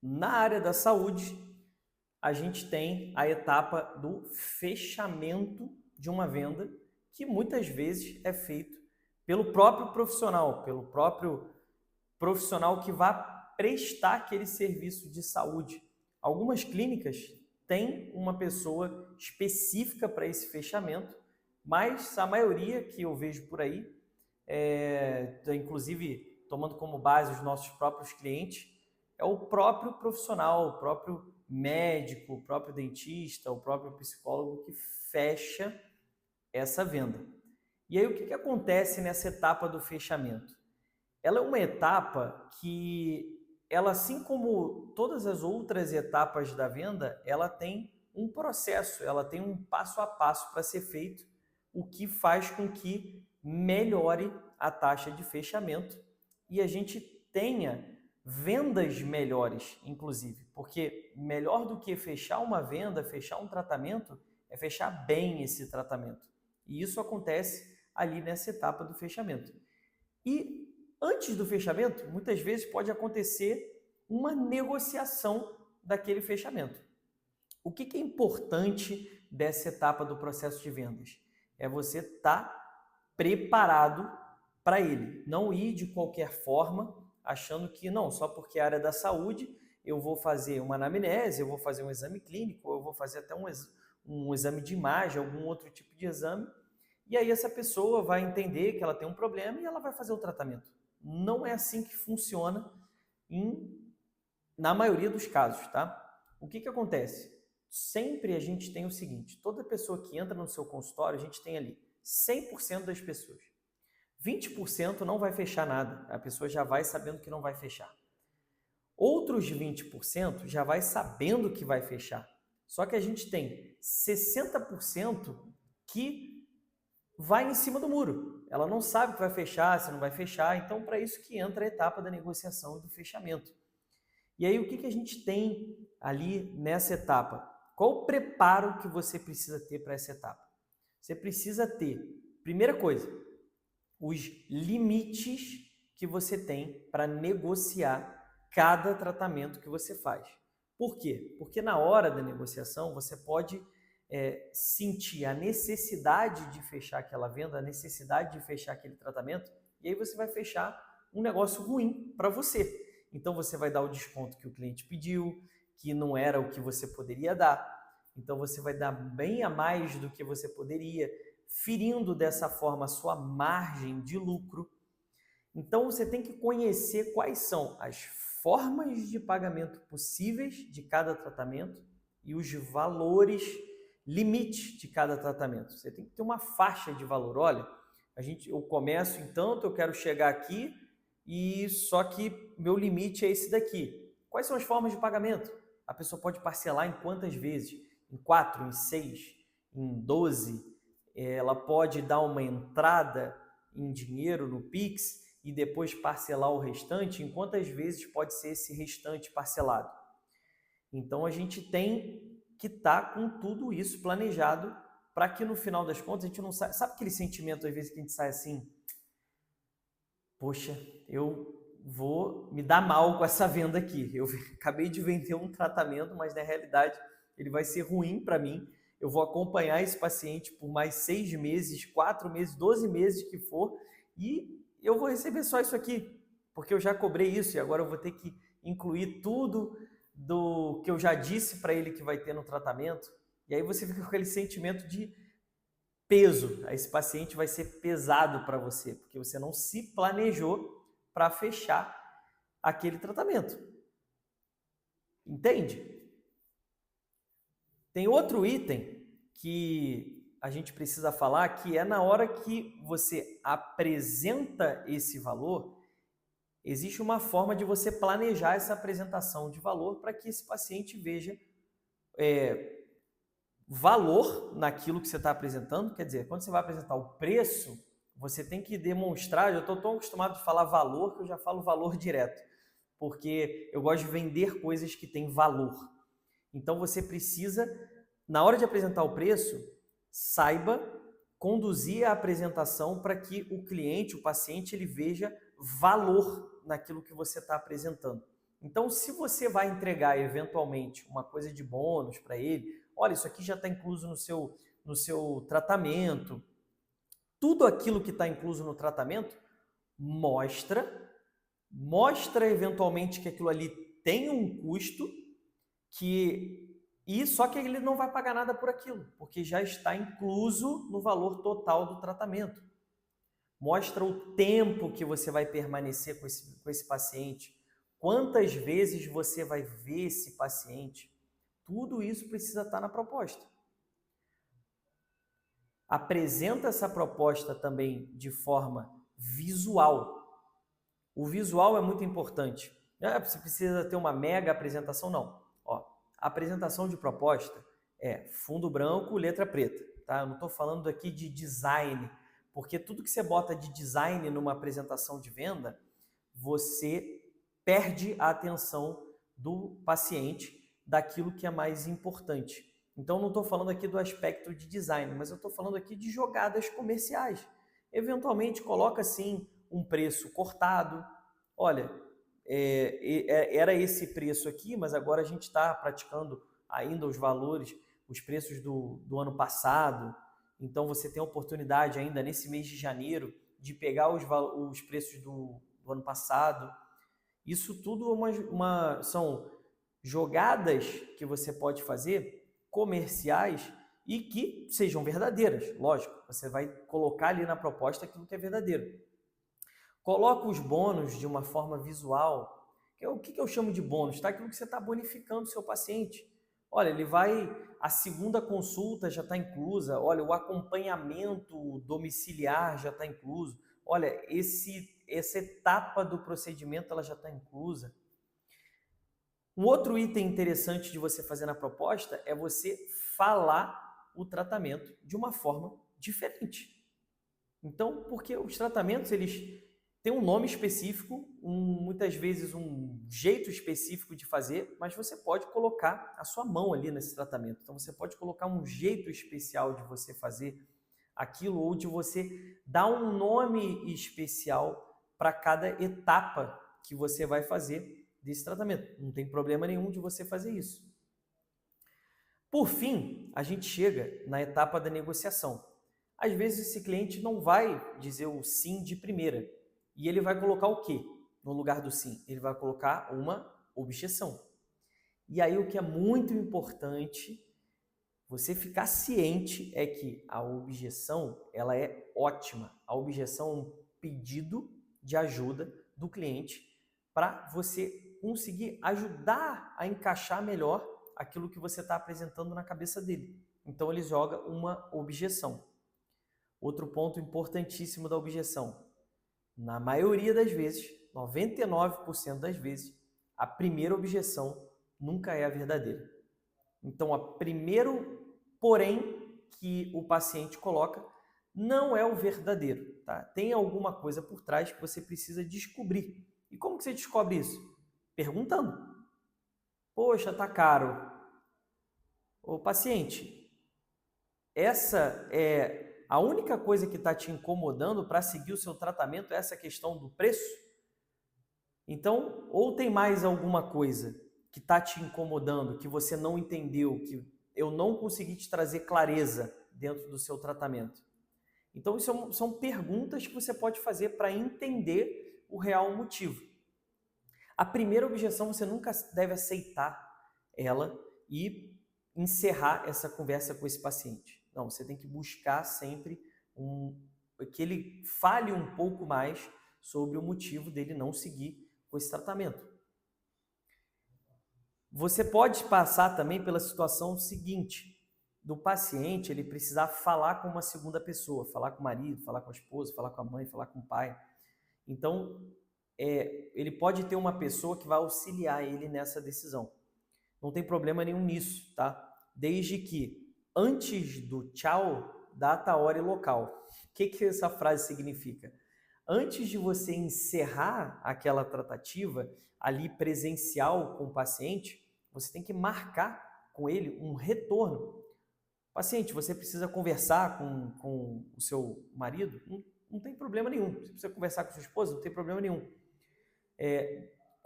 Na área da saúde, a gente tem a etapa do fechamento de uma venda, que muitas vezes é feito pelo próprio profissional que vai prestar aquele serviço de saúde. Algumas clínicas têm uma pessoa específica para esse fechamento, mas a maioria que eu vejo por aí, inclusive tomando como base os nossos próprios clientes, é o próprio profissional, o próprio médico, o próprio dentista, o próprio psicólogo que fecha essa venda. E aí o que acontece nessa etapa do fechamento? Ela é uma etapa que, ela, assim como todas as outras etapas da venda, ela tem um processo, ela tem um passo a passo para ser feito, o que faz com que melhore a taxa de fechamento e a gente tenha vendas melhores, inclusive, porque melhor do que fechar uma venda, fechar um tratamento, é fechar bem esse tratamento. E isso acontece ali nessa etapa do fechamento. E antes do fechamento, muitas vezes pode acontecer uma negociação daquele fechamento. O que é importante dessa etapa do processo de vendas? É você estar preparado para ele, não ir de qualquer forma, achando que não, só porque é área da saúde, eu vou fazer uma anamnese, eu vou fazer um exame clínico, eu vou fazer até um exame de imagem, algum outro tipo de exame, e aí essa pessoa vai entender que ela tem um problema e ela vai fazer o tratamento. Não é assim que funciona na maioria dos casos, tá? O que acontece? Sempre a gente tem o seguinte, toda pessoa que entra no seu consultório, a gente tem ali 100% das pessoas. 20% não vai fechar nada, a pessoa já vai sabendo que não vai fechar. Outros 20% já vai sabendo que vai fechar. Só que a gente tem 60% que vai em cima do muro. Ela não sabe que vai fechar, se não vai fechar, então para isso que entra a etapa da negociação e do fechamento. E aí o que a gente tem ali nessa etapa? Qual o preparo que você precisa ter para essa etapa? Você precisa ter, primeira coisa, os limites que você tem para negociar cada tratamento que você faz. Por quê? Porque na hora da negociação você pode sentir a necessidade de fechar aquela venda, a necessidade de fechar aquele tratamento, e aí você vai fechar um negócio ruim para você. Então você vai dar o desconto que o cliente pediu, que não era o que você poderia dar. Então você vai dar bem a mais do que você poderia, ferindo dessa forma a sua margem de lucro. Então você tem que conhecer quais são as formas de pagamento possíveis de cada tratamento e os valores limite de cada tratamento. Você tem que ter uma faixa de valor. Olha, eu começo em tanto, eu quero chegar aqui e só que meu limite é esse daqui. Quais são as formas de pagamento? A pessoa pode parcelar em quantas vezes? Em 4, em 6, em 12? Ela pode dar uma entrada em dinheiro no Pix e depois parcelar o restante? Em quantas vezes pode ser esse restante parcelado? Então a gente tem que estar com tudo isso planejado para que no final das contas a gente não saia. Sabe aquele sentimento às vezes que a gente sai assim? Poxa, eu vou me dar mal com essa venda aqui. Eu acabei de vender um tratamento, mas na realidade ele vai ser ruim para mim. Eu vou acompanhar esse paciente por mais 6 meses, 4 meses, 12 meses que for, e eu vou receber só isso aqui, porque eu já cobrei isso e agora eu vou ter que incluir tudo do que eu já disse para ele que vai ter no tratamento. E aí você fica com aquele sentimento de peso. Esse paciente vai ser pesado para você, porque você não se planejou para fechar aquele tratamento. Entende? Tem outro item que a gente precisa falar, que é na hora que você apresenta esse valor, existe uma forma de você planejar essa apresentação de valor para que esse paciente veja valor naquilo que você está apresentando. Quer dizer, quando você vai apresentar o preço, você tem que demonstrar. Eu estou tão acostumado a falar valor que eu já falo valor direto, porque eu gosto de vender coisas que têm valor. Então você precisa, na hora de apresentar o preço, saiba conduzir a apresentação para que o cliente, o paciente, ele veja valor naquilo que você está apresentando. Então, se você vai entregar eventualmente uma coisa de bônus para ele, olha, isso aqui já está incluso no seu tratamento, tudo aquilo que está incluso no tratamento, mostra eventualmente que aquilo ali tem um custo, e só que ele não vai pagar nada por aquilo, porque já está incluso no valor total do tratamento. Mostra o tempo que você vai permanecer com esse paciente, quantas vezes você vai ver esse paciente. Tudo isso precisa estar na proposta. Apresenta essa proposta também de forma visual. O visual é muito importante. Você precisa ter uma mega apresentação? Não. Ó, a apresentação de proposta é fundo branco, letra preta. Tá? Eu não estou falando aqui de design, porque tudo que você bota de design numa apresentação de venda, você perde a atenção do paciente daquilo que é mais importante. Então, não estou falando aqui do aspecto de design, mas eu estou falando aqui de jogadas comerciais. Eventualmente, coloca assim um preço cortado. Olha, era esse preço aqui, mas agora a gente está praticando ainda os valores, os preços do ano passado. Então, você tem a oportunidade ainda nesse mês de janeiro de pegar os preços do ano passado. Isso tudo são jogadas que você pode fazer comerciais e que sejam verdadeiras. Lógico, você vai colocar ali na proposta aquilo que é verdadeiro. Coloca os bônus de uma forma visual. O que eu chamo de bônus? Tá? Aquilo que você está bonificando o seu paciente. Olha, a segunda consulta já está inclusa. Olha, o acompanhamento domiciliar já está incluso. Olha, essa etapa do procedimento ela já está inclusa. Um outro item interessante de você fazer na proposta é você falar o tratamento de uma forma diferente. Então, porque os tratamentos eles têm um nome específico, muitas vezes um jeito específico de fazer, mas você pode colocar a sua mão ali nesse tratamento. Então, você pode colocar um jeito especial de você fazer aquilo ou de você dar um nome especial para cada etapa que você vai fazer desse tratamento. Não tem problema nenhum de você fazer isso. Por fim, a gente chega na etapa da negociação. Às vezes esse cliente não vai dizer o sim de primeira e ele vai colocar o quê no lugar do sim? Ele vai colocar uma objeção. E aí o que é muito importante você ficar ciente é que a objeção ela é ótima. A objeção é um pedido de ajuda do cliente para você conseguir ajudar a encaixar melhor aquilo que você está apresentando na cabeça dele. Então ele joga uma objeção. Outro ponto importantíssimo da objeção. Na maioria das vezes, 99% das vezes, a primeira objeção nunca é a verdadeira. Então, o primeiro porém que o paciente coloca não é o verdadeiro. Tá? Tem alguma coisa por trás que você precisa descobrir. E como que você descobre isso? Perguntando. Poxa, tá caro. Ô paciente, essa é a única coisa que está te incomodando para seguir o seu tratamento, é essa questão do preço? Então, ou tem mais alguma coisa que está te incomodando, que você não entendeu, que eu não consegui te trazer clareza dentro do seu tratamento? Então, isso são perguntas que você pode fazer para entender o real motivo. A primeira objeção você nunca deve aceitar ela e encerrar essa conversa com esse paciente. Não, você tem que buscar sempre que ele fale um pouco mais sobre o motivo dele não seguir com esse tratamento. Você pode passar também pela situação seguinte, do paciente ele precisar falar com uma segunda pessoa, falar com o marido, falar com a esposa, falar com a mãe, falar com o pai. Então, ele pode ter uma pessoa que vai auxiliar ele nessa decisão. Não tem problema nenhum nisso, tá? Desde que antes do tchau, data, hora e local. O que essa frase significa? Antes de você encerrar aquela tratativa ali presencial com o paciente, você tem que marcar com ele um retorno. Paciente, você precisa conversar com o seu marido? Não tem problema nenhum. Você precisa conversar com sua esposa? Não tem problema nenhum.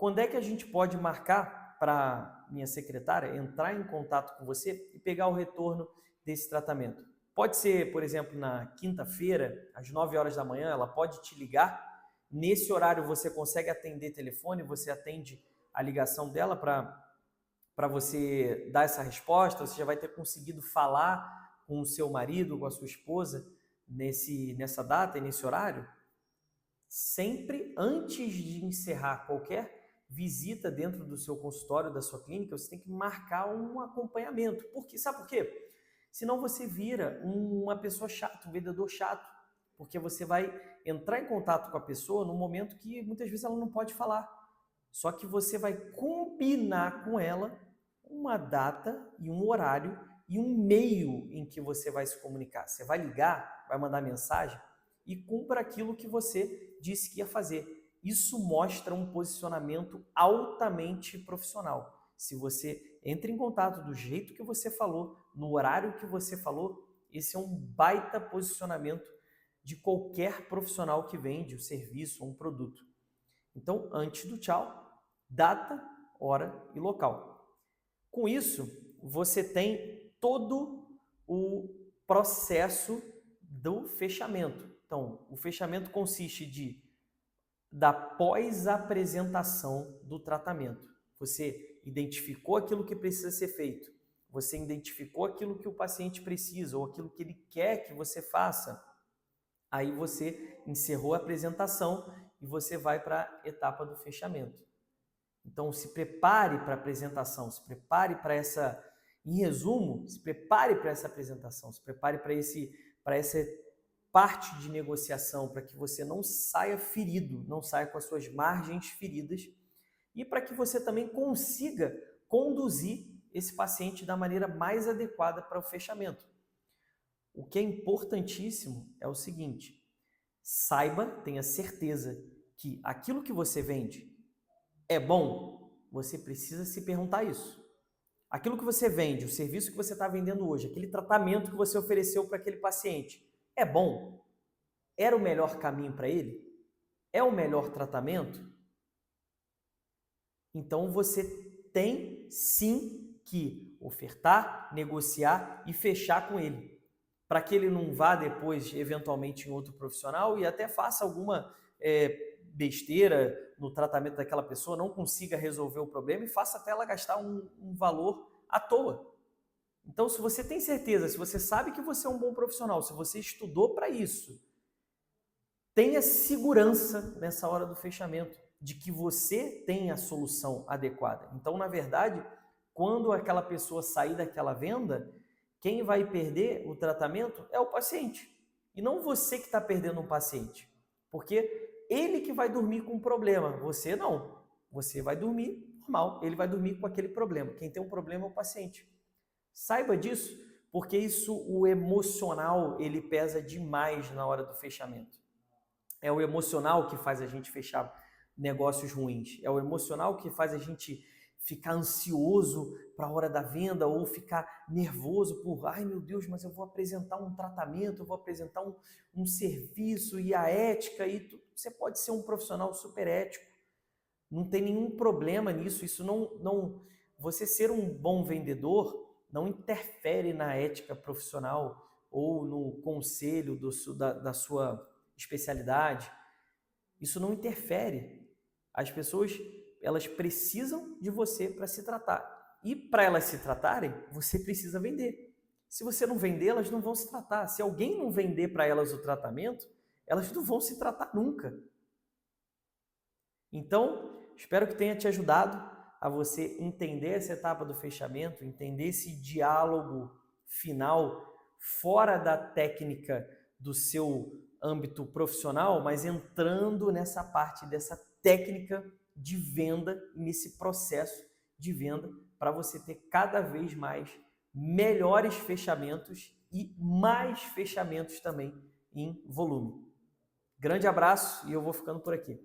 quando é que a gente pode marcar para minha secretária entrar em contato com você e pegar o retorno desse tratamento? Pode ser, por exemplo, na quinta-feira, às 9 horas da manhã, ela pode te ligar. Nesse horário você consegue atender telefone, você atende a ligação dela para você dar essa resposta, você já vai ter conseguido falar com o seu marido, com a sua esposa nessa data e nesse horário. Sempre antes de encerrar qualquer visita dentro do seu consultório, da sua clínica, você tem que marcar um acompanhamento. Sabe por quê? Senão você vira uma pessoa chata, um vendedor chato, porque você vai entrar em contato com a pessoa no momento que muitas vezes ela não pode falar. Só que você vai combinar com ela uma data e um horário e um meio em que você vai se comunicar. Você vai ligar, vai mandar mensagem e cumpra aquilo que você disse que ia fazer. Isso mostra um posicionamento altamente profissional. Se você entra em contato do jeito que você falou, no horário que você falou, esse é um baita posicionamento de qualquer profissional que vende um serviço ou um produto. Então, antes do tchau, data, hora e local. Com isso, você tem todo o processo do fechamento. Então, o fechamento consiste da pós-apresentação do tratamento. Você identificou aquilo que precisa ser feito, você identificou aquilo que o paciente precisa ou aquilo que ele quer que você faça. Aí você encerrou a apresentação e você vai para a etapa do fechamento. Então, se prepare para a apresentação, se prepare para essa, em resumo, se prepare para essa apresentação, se prepare para essa parte de negociação, para que você não saia ferido, não saia com as suas margens feridas e para que você também consiga conduzir esse paciente da maneira mais adequada para o fechamento. O que é importantíssimo é o seguinte: saiba, tenha certeza que aquilo que você vende é bom. Você precisa se perguntar isso. Aquilo que você vende, o serviço que você está vendendo hoje, aquele tratamento que você ofereceu para aquele paciente, é bom? Era o melhor caminho para ele? É o melhor tratamento? Então você tem sim que ofertar, negociar e fechar com ele, para que ele não vá depois, eventualmente, em outro profissional e até faça alguma besteira no tratamento daquela pessoa, não consiga resolver o problema e faça até ela gastar um valor à toa. Então, se você tem certeza, se você sabe que você é um bom profissional, se você estudou para isso, tenha segurança nessa hora do fechamento, de que você tem a solução adequada. Então, na verdade, quando aquela pessoa sair daquela venda, quem vai perder o tratamento é o paciente. E não você que está perdendo um paciente. Porque ele que vai dormir com um problema, você não. Você vai dormir normal, ele vai dormir com aquele problema. Quem tem um problema é o paciente. Saiba disso, porque o emocional, ele pesa demais na hora do fechamento. É o emocional que faz a gente fechar negócios ruins. É o emocional que faz a gente ficar ansioso para a hora da venda ou ficar nervoso por, ai meu Deus, mas eu vou apresentar um tratamento, eu vou apresentar um serviço e a ética e tudo. Você pode ser um profissional super ético. Não tem nenhum problema nisso. Isso não você ser um bom vendedor não interfere na ética profissional ou no conselho da sua especialidade. Isso não interfere. As pessoas, elas precisam de você para se tratar. E para elas se tratarem, você precisa vender. Se você não vender, elas não vão se tratar. Se alguém não vender para elas o tratamento, elas não vão se tratar nunca. Então, espero que tenha te ajudado a você entender essa etapa do fechamento, entender esse diálogo final fora da técnica do seu âmbito profissional, mas entrando nessa parte dessa técnica de venda, nesse processo de venda, para você ter cada vez mais melhores fechamentos e mais fechamentos também em volume. Grande abraço e eu vou ficando por aqui.